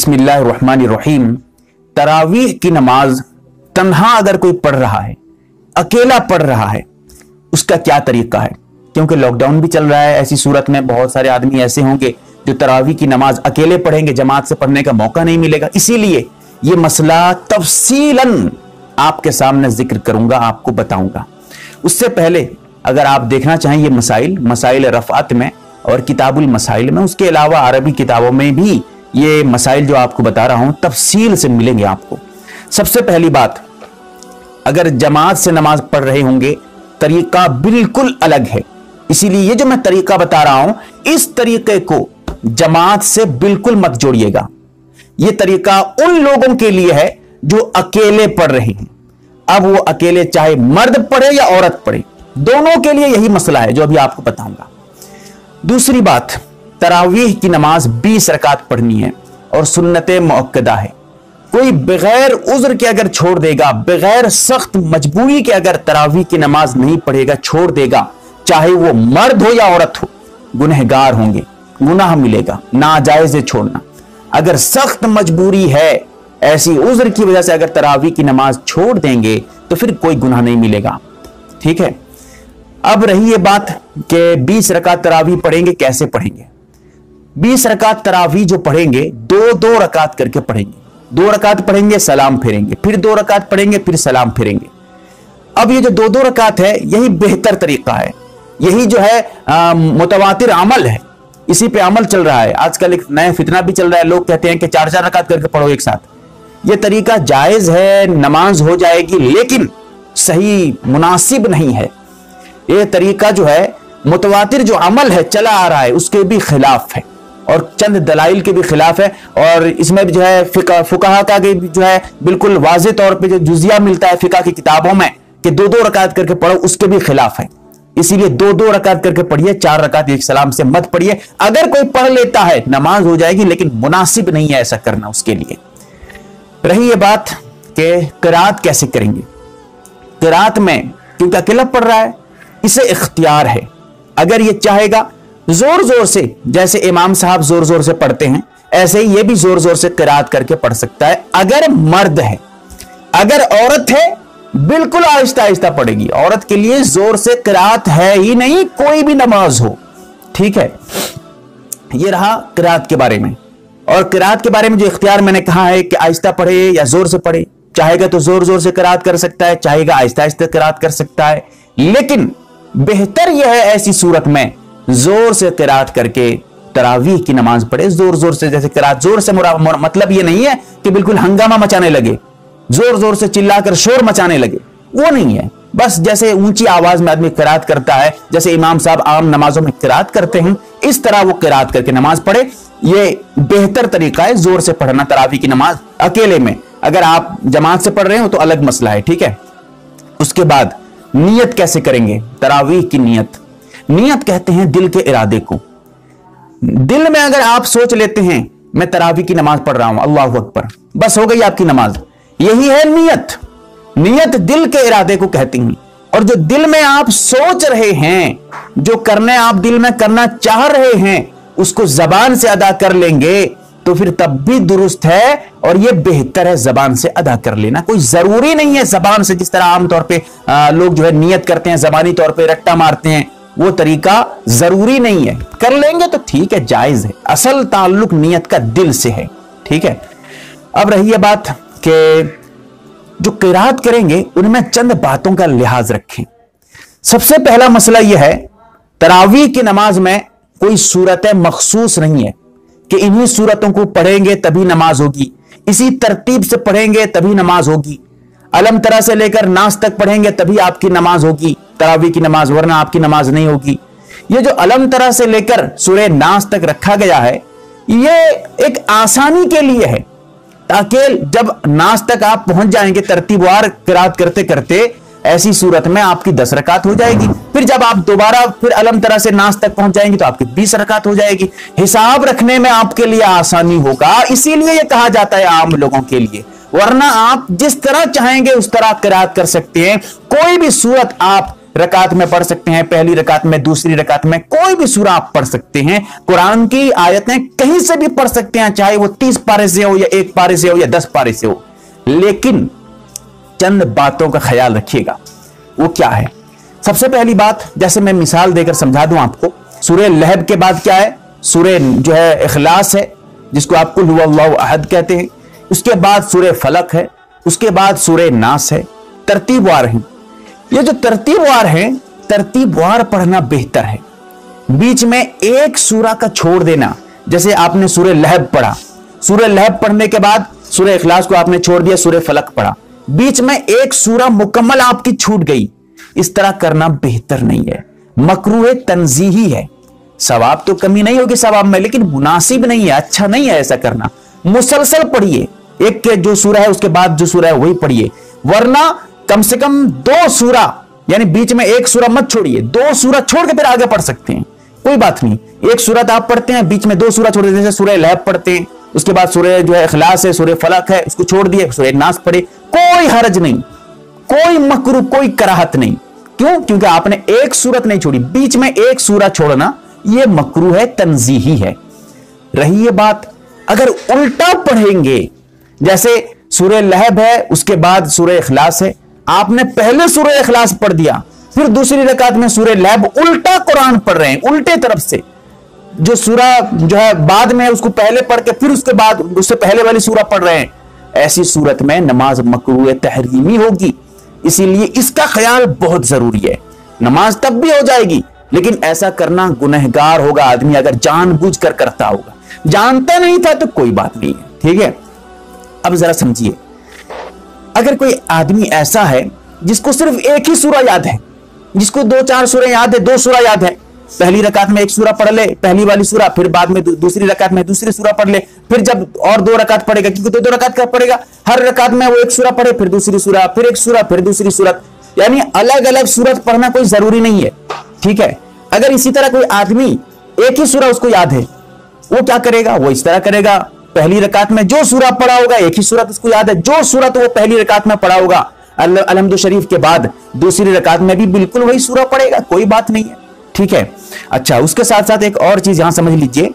बिस्मिल्लाहिर्रहमानिर्रहीम। तरावीह की नमाज तन्हा अगर कोई पढ़ रहा है, अकेला पढ़ रहा है, उसका क्या तरीका है? क्योंकि लॉकडाउन भी चल रहा है, ऐसी सूरत में बहुत सारे आदमी ऐसे होंगे जो तरावीह की नमाज अकेले पढ़ेंगे, जमात से पढ़ने का मौका नहीं मिलेगा। इसीलिए यह मसला तफसीलन आपके सामने जिक्र करूंगा, आपको बताऊंगा। उससे पहले अगर आप देखना चाहें ये मसाइल रफ़अत में और किताबुल मसाइल में, उसके अलावा अरबी किताबों में भी ये मसाइल जो आपको बता रहा हूं तफसील से मिलेंगे आपको। सबसे पहली बात, अगर जमात से नमाज पढ़ रहे होंगे, तरीका बिल्कुल अलग है। इसीलिए ये जो मैं तरीका बता रहा हूं, इस तरीके को जमात से बिल्कुल मत जोड़िएगा। यह तरीका उन लोगों के लिए है जो अकेले पढ़ रहे हैं। अब वो अकेले चाहे मर्द पढ़े या औरत पढ़े, दोनों के लिए यही मसला है जो अभी आपको बताऊंगा। दूसरी बात, तरावीह की नमाज 20 रकात पढ़नी है और सुन्नत मुअक्कदा है। कोई बगैर उज्र के अगर छोड़ देगा, बगैर सख्त मजबूरी के अगर तरावीह की नमाज नहीं पढ़ेगा, छोड़ देगा, चाहे वो मर्द हो या औरत हो, गुनहगार होंगे, गुनाह मिलेगा। नाजायज है छोड़ना। अगर सख्त मजबूरी है, ऐसी उज्र की वजह से अगर तरावीह की नमाज छोड़ देंगे तो फिर कोई गुनाह नहीं मिलेगा। ठीक है। अब रही ये बात कि 20 रकात तरावीह पढ़ेंगे, कैसे पढ़ेंगे? 20 रकात तरावीह जो पढ़ेंगे, 2-2 रकात करके पढ़ेंगे। 2 रकात पढ़ेंगे, सलाम फेरेंगे, फिर 2 रकात पढ़ेंगे, फिर सलाम फेरेंगे। अब ये जो 2-2 रकात है, यही बेहतर तरीका है, यही जो है मुतवातिर अमल है, इसी पे अमल चल रहा है। आजकल एक नया फितना भी चल रहा है, लोग कहते हैं कि 4-4 रकात करके पढ़ो एक साथ। यह तरीका जायज है, नमाज हो जाएगी, लेकिन सही मुनासिब नहीं है। यह तरीका जो है मुतवातिर जो अमल है चला आ रहा है, उसके भी खिलाफ है और चंद दलाइल के भी खिलाफ है। और इसमें भी जो है फुकाहा का जो है बिल्कुल वाज़ेह तौर पे जो जुजिया मिलता है फिका की किताबों में कि 2-2 रकात करके पढ़ो, उसके भी खिलाफ है। इसीलिए 2-2 रकात करके पढ़िए, 4 रकात एक सलाम से मत पढ़िए। अगर कोई पढ़ लेता है नमाज हो जाएगी, लेकिन मुनासिब नहीं है ऐसा करना उसके लिए। रही ये बात कि क़िराअत कैसे करेंगे। क़िराअत में क्योंकि अकेला पढ़ रहा है, इसे इख्तियार है। अगर ये चाहेगा जोर जोर से, जैसे इमाम साहब जोर जोर से पढ़ते हैं, ऐसे ही ये भी जोर जोर से क़िराअत करके पढ़ सकता है, अगर मर्द है। अगर औरत है, बिल्कुल आहिस्ता आहिस्ता पढ़ेगी। औरत के लिए जोर से क़िराअत है ही नहीं, कोई भी नमाज हो। ठीक है। ये रहा क़िराअत के बारे में। और क़िराअत के बारे में जो इख्तियार मैंने कहा है कि आहिस्ता पढ़े या जोर से पढ़े, चाहेगा तो जोर जोर से क़िराअत कर सकता है, चाहेगा आहिस्ता आहिस्ता क़िराअत कर सकता है। लेकिन बेहतर यह है ऐसी सूरत में जोर से क़िराअत करके तरावीह की नमाज पढ़े। जोर जोर से, जैसे क़िराअत जोर से मतलब यह नहीं है कि बिल्कुल हंगामा मचाने लगे, जोर जोर से चिल्लाकर शोर मचाने लगे, वो नहीं है। बस जैसे ऊंची आवाज में आदमी क़िराअत करता है, जैसे इमाम साहब आम नमाजों में क़िराअत करते हैं, इस तरह वो क़िराअत करके नमाज पढ़े। ये बेहतर तरीका है जोर से पढ़ना तरावीह की नमाज अकेले में। अगर आप जमात से पढ़ रहे हो तो अलग मसला है। ठीक है। उसके बाद नियत कैसे करेंगे तरावीह की? नियत कहते हैं दिल के इरादे को। दिल में अगर आप सोच लेते हैं मैं तरावीह की नमाज पढ़ रहा हूं, अल्लाहु अकबर, बस हो गई आपकी नमाज। यही है नियत। नियत दिल के इरादे को कहती हैं। और जो दिल में आप सोच रहे हैं, जो करने आप दिल में करना चाह रहे हैं, उसको जबान से अदा कर लेंगे तो फिर तब भी दुरुस्त है और यह बेहतर है जबान से अदा कर लेना। कोई जरूरी नहीं है जबान से, जिस तरह आमतौर पे लोग जो है नियत करते हैं, जबानी तौर पे रट्टा मारते हैं, वो तरीका जरूरी नहीं है। कर लेंगे तो ठीक है, जायज है। असल ताल्लुक नियत का दिल से है। ठीक है। अब रही है बात कि जो क़िराअत करेंगे उनमें चंद बातों का लिहाज रखें। सबसे पहला मसला यह है, तरावीह की नमाज में कोई सूरतें मखसूस नहीं है कि इन्हीं सूरतों को पढ़ेंगे तभी नमाज होगी, इसी तरतीब से पढ़ेंगे तभी नमाज होगी, अलम तरा से लेकर नास तक पढ़ेंगे तभी आपकी नमाज होगी तरावीह की नमाज, वरना आपकी नमाज नहीं होगी। ये जो अलम तरा से लेकर सूरह नास तक रखा गया है, ये एक आसानी के लिए है, ताकि जब नास तक आप पहुंच जाएंगे तरतीबवार क़िराअत करते करते, ऐसी सूरत में आपकी 10 रकात हो जाएगी। फिर जब आप दोबारा फिर अलम तरा से नास तक पहुंच जाएंगे तो आपकी 20 रकात हो जाएगी। हिसाब रखने में आपके लिए आसानी होगा, इसीलिए यह कहा जाता है आम लोगों के लिए। वरना आप जिस तरह चाहेंगे उस तरह क़िराअत कर सकते हैं। कोई भी सूरत आप रकात में पढ़ सकते हैं, पहली रकात में, दूसरी रकात में, कोई भी सूरा आप पढ़ सकते हैं। कुरान की आयतें कहीं से भी पढ़ सकते हैं, चाहे वो 30 पारे से हो या 1 पारे से हो या 10 पारे से हो। लेकिन चंद बातों का ख्याल रखिएगा। वो क्या है? सबसे पहली बात, जैसे मैं मिसाल देकर समझा दूं आपको, सूरह लहब के बाद क्या है? सूरह जो है इखलास है, जिसको आप कुल हुवल्लाहु अहद कहते हैं। उसके बाद सूरह फलक है, उसके बाद सूरह नास है। तरतीबवार है। ये जो तरतीबवार है, तरतीबवार पढ़ना बेहतर है। बीच में एक सूरा का छोड़ देना, जैसे आपने सूरह लहब पढ़ा, सूरह लहब पढ़ने के बाद सूरह इखलास को आपने छोड़ दिया, सूरह फलक पढ़ा, बीच में एक सूरा मुकम्मल आपकी छूट गई, इस तरह करना बेहतर नहीं है, मकरूह तंजीही है। सवाब तो कमी नहीं होगी सवाब में, लेकिन मुनासिब नहीं है, अच्छा नहीं है ऐसा करना। मुसलसल पढ़िए, एक के जो सूरा है उसके बाद जो सूरा है वही पढ़िए, वरना कम से कम 2 सूरा, यानी बीच में एक सूरा मत छोड़िए, 2 सूरा छोड़ के फिर आगे पढ़ सकते हैं, कोई बात नहीं। एक सूरा आप पढ़ते हैं, बीच में 2 सूरा छोड़ देते हैं, सूरह लहब पढ़ते हैं, उसके बाद सूरह जो है इखलास है, सूरह फलक है, उसको छोड़ दिए, सूरह नास पढ़े, कोई हरज नहीं, कोई मकरूह, कोई कराहत नहीं। क्यों? क्योंकि आपने एक सूरत नहीं छोड़ी, बीच में एक सूरा छोड़ना यह मकरूह है, तंजीही है। रही ये बात, अगर उल्टा पढ़ेंगे, जैसे सूरह लहब है, उसके बाद सूरह इखलास है, आपने पहले सूरह इखलास पढ़ दिया, फिर दूसरी रकात में सूरह लहब, उल्टा कुरान पढ़ रहे हैं, उल्टे तरफ से, जो सूरा जो है बाद में उसको पहले पढ़ के फिर उसके बाद उससे पहले वाली सूरा पढ़ रहे हैं, ऐसी सूरत में नमाज मकरूह तहरीमी होगी। इसीलिए इसका ख्याल बहुत जरूरी है। नमाज तब भी हो जाएगी, लेकिन ऐसा करना गुनहगार होगा आदमी अगर जानबूझकर करता होगा। जानता नहीं था तो कोई बात नहीं है, ठीक है। अब जरा समझिए, अगर कोई आदमी ऐसा है जिसको सिर्फ एक ही सूरा याद है, जिसको 2-4 सूरा याद है, 2 सूरा याद है, पहली रकात में एक सूरा पढ़ ले, पहली वाली सूरा, फिर बाद में दूसरी रकात में दूसरी सूरा पढ़ ले, फिर जब और 2 रकात पढ़ेगा, क्योंकि 2 रकात का पढ़ेगा, हर रकात में वो एक सूरा पढ़े, फिर दूसरी सूरा, फिर एक सूरा, फिर दूसरी सूरत, यानी अलग अलग सूरत पढ़ना कोई जरूरी नहीं है, ठीक है। अगर इसी तरह कोई आदमी एक ही सूरा उसको याद है, वो क्या करेगा? वो इस तरह करेगा, पहली रकात में जो सूरा पढ़ा होगा, एक ही सूरत उसको याद है, जो सूरत वो पहली रकात में पढ़ा होगा, अलहम्दु शरीफ के बाद दूसरी रकात में भी बिल्कुल वही सूरा पढ़ेगा, कोई बात नहीं है, ठीक है। अच्छा, उसके साथ साथ एक और चीज यहां समझ लीजिए,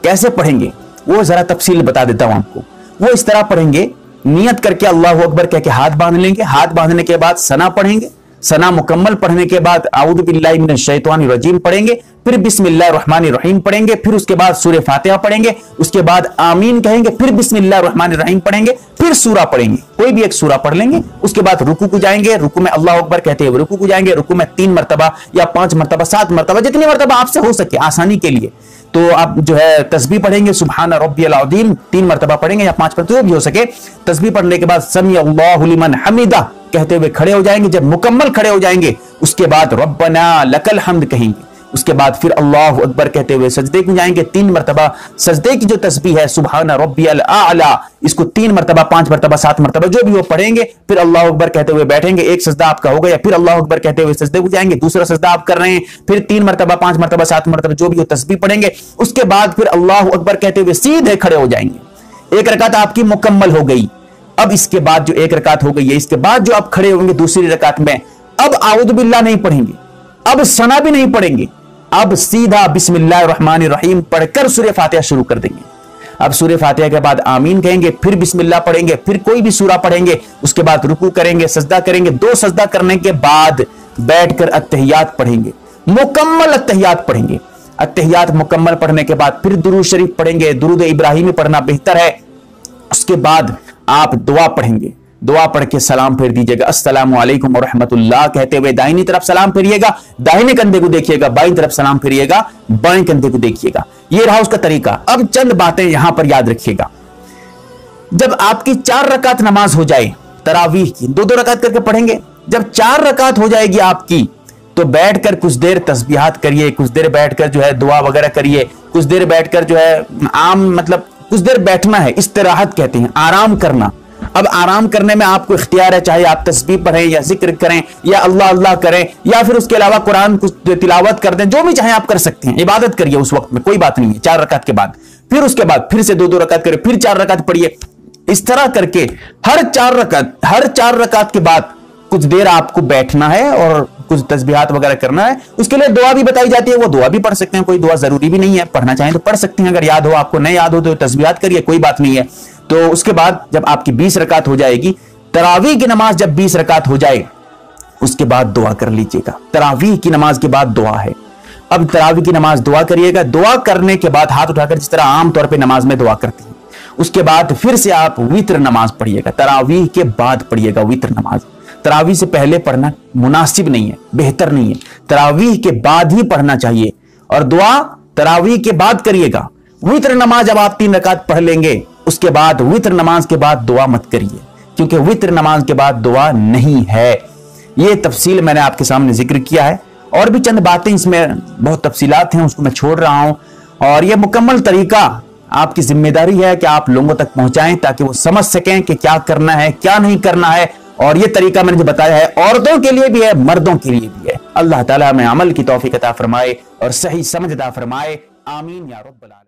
कैसे पढ़ेंगे वो जरा तफसील बता देता हूं आपको। वो इस तरह पढ़ेंगे, नियत करके अल्लाहु अकबर कह के हाथ बांध लेंगे, हाथ बांधने के बाद सना पढ़ेंगे, सना मुकम्मल पढ़ने के बाद आऊदु बिल्लाहि मिनश शैतानिर रजीम पढ़ेंगे, फिर बिस्मिल्लाहिर रहमानिर रहीम पढ़ेंगे, फिर उसके बाद सूरह फातिहा पढ़ेंगे, उसके बाद आमीन कहेंगे, फिर बिस्मिल्लाहिर रहमानिर रहीम पढ़ेंगे, फिर सूरा पढ़ेंगे, कोई भी एक सूरा पढ़ लेंगे। उसके बाद रुकू को जाएंगे, रुकू में अल्लाहु अकबर कहते हुए रुकू को जाएंगे, रुकू में 3 मरतबा या 5 मरतबा, 7 मरतबा, जितनी मरतबा आपसे हो सके आसानी के लिए। तो आप जो है तस्बीह पढ़ेंगे, सुभान रब्बियल अज़ीम 3 मरतबा पढ़ेंगे या 5 मरतबा, जो भी हो सके। तस्बीह पढ़ने के बाद समी अल्लाहु लिमन हमीदा कहते हुए खड़े हो जाएंगे। जब मुकम्मल खड़े हो जाएंगे, उसके बाद रब्बना लकल हम्द कहेंगे, उसके बाद फिर अल्लाहु अकबर कहते हुए सजदे को जाएंगे 3 मरतबा। सजदे की जो तस्बीह है सुभान रब्बियल आला, इसको 3 मरतबा, 5 मरतबा, 7 मरतबा जो भी वो पढ़ेंगे, फिर अल्लाहु अकबर कहते हुए बैठेंगे। एक सजदा आपका हो गया, फिर अल्लाहु अकबर कहते हुए सजदे को जाएंगे, दूसरा सजदा आप कर रहे हैं, फिर 3 मरतबा, 5 मरतबा, 7 मरतबा जो भी वो तस्बीह पढ़ेंगे। उसके बाद फिर अल्लाहु अकबर कहते हुए सीधे खड़े हो जाएंगे। एक रकात आपकी मुकम्मल हो गई। अब इसके बाद जो एक रकात हो गई है, इसके बाद जो आप खड़े होंगे दूसरी रकात में, अब आऊदु बिल्लाह नहीं पढ़ेंगे, अब सना भी नहीं पढ़ेंगे, अब सीधा बिस्मिल्लाहिर रहमानिर रहीम पढ़कर सूरह फातिहा शुरू कर देंगे। अब सूरह फातिहा के बाद आमीन कहेंगे, फिर बिस्मिल्लाह पढ़ेंगे, फिर कोई भी सूरा पढ़ेंगे, उसके बाद रुकू करेंगे, सजदा करेंगे। 2 सजदा करने के बाद बैठकर अत्तहियात पढ़ेंगे, मुकम्मल अत्तहियात पढ़ेंगे। अत्तहियात मुकम्मल पढ़ने के बाद फिर दुरूद शरीफ पढ़ेंगे, दुरूद इब्राहिमी पढ़ना बेहतर है। उसके बाद आप दुआ पढ़ेंगे, दुआ पढ़ के सलाम फेर दीजिएगा, अस्सलामु अलैकुम व रहमतुल्लाह कहते हुए दाहिनी तरफ सलाम फेरिएगा, दाहिने कंधे को देखिएगा, बाईं तरफ सलाम फेरिएगा, बाएं कंधे को देखिएगा। ये रहा उसका तरीका। अब चंद बातें यहां पर याद रखिएगा। जब आपकी 4 रकात नमाज हो जाए, तरावीह की 2-2 रकात करके पढ़ेंगे, जब 4 रकात हो जाएगी आपकी, तो बैठकर कुछ देर तस्बीहात करिए, कुछ देर बैठकर जो है दुआ वगैरह करिए, कुछ देर बैठकर जो है आम मतलब कुछ देर बैठना है, इस्तिराहत कहते हैं, आराम करना। अब आराम करने में आपको इख्तियार है, चाहे आप तस्बीह पढ़ें या जिक्र करें या अल्लाह अल्लाह करें या फिर उसके अलावा कुरान कुछ तिलावत कर दें, जो भी चाहे आप कर सकते हैं, इबादत करिए उस वक्त में, कोई बात नहीं है। 4 रकात के बाद फिर उसके बाद फिर से 2-2 रकात करें, फिर 4 रकात पढ़िए। इस तरह करके हर 4 रकात के बाद कुछ देर आपको बैठना है और कुछ तस्बीहात वगैरह करना है, उसके लिए दुआ भी बताई जाती है, वो दुआ भी पढ़ सकते हैं, कोई दुआ जरूरी भी नहीं है, पढ़ना चाहें तो पढ़ सकते हैं, अगर याद हो, आपको नहीं याद हो तो तस्बीहात करिए, कोई बात नहीं है। तो उसके बाद जब आपकी 20 रकात हो जाएगी, तरावीह की नमाज जब 20 रकात हो जाए उसके बाद दुआ कर लीजिएगा। तरावीह की नमाज के बाद दुआ है। अब तरावीह की नमाज दुआ करिएगा, दुआ करने के बाद हाथ उठाकर जिस तरह आमतौर पे नमाज में दुआ करती है, उसके बाद फिर से आप वित्र नमाज पढ़िएगा, तरावीह के बाद पढ़िएगा वित्र नमाज। तरावीह से पहले पढ़ना मुनासिब नहीं है, बेहतर नहीं है, तरावीह के बाद ही पढ़ना चाहिए, और दुआ तरावीह के बाद करिएगा। वित्र नमाज जब आप 3 रकात पढ़ लेंगे, उसके बाद वित्र नमाज के बाद दुआ मत करिए, क्योंकि वित्र नमाज के बाद दुआ नहीं है। ये तफसील मैंने आपके सामने जिक्र किया है, और भी चंद बातें इसमें बहुत तफसीलात हैं, उसको मैं छोड़ रहा हूं, और यह मुकम्मल तरीका आपकी जिम्मेदारी है कि आप लोगों तक पहुंचाएं ताकि वो समझ सकें कि क्या करना है क्या नहीं करना है। और ये तरीका मैंने जो बताया है औरतों के लिए भी है, मर्दों के लिए भी है। अल्लाह ताला हमें अमल की तौफीक अता फरमाए और सही समझ अता फरमाए। आमीन या रब्बल आलमीन।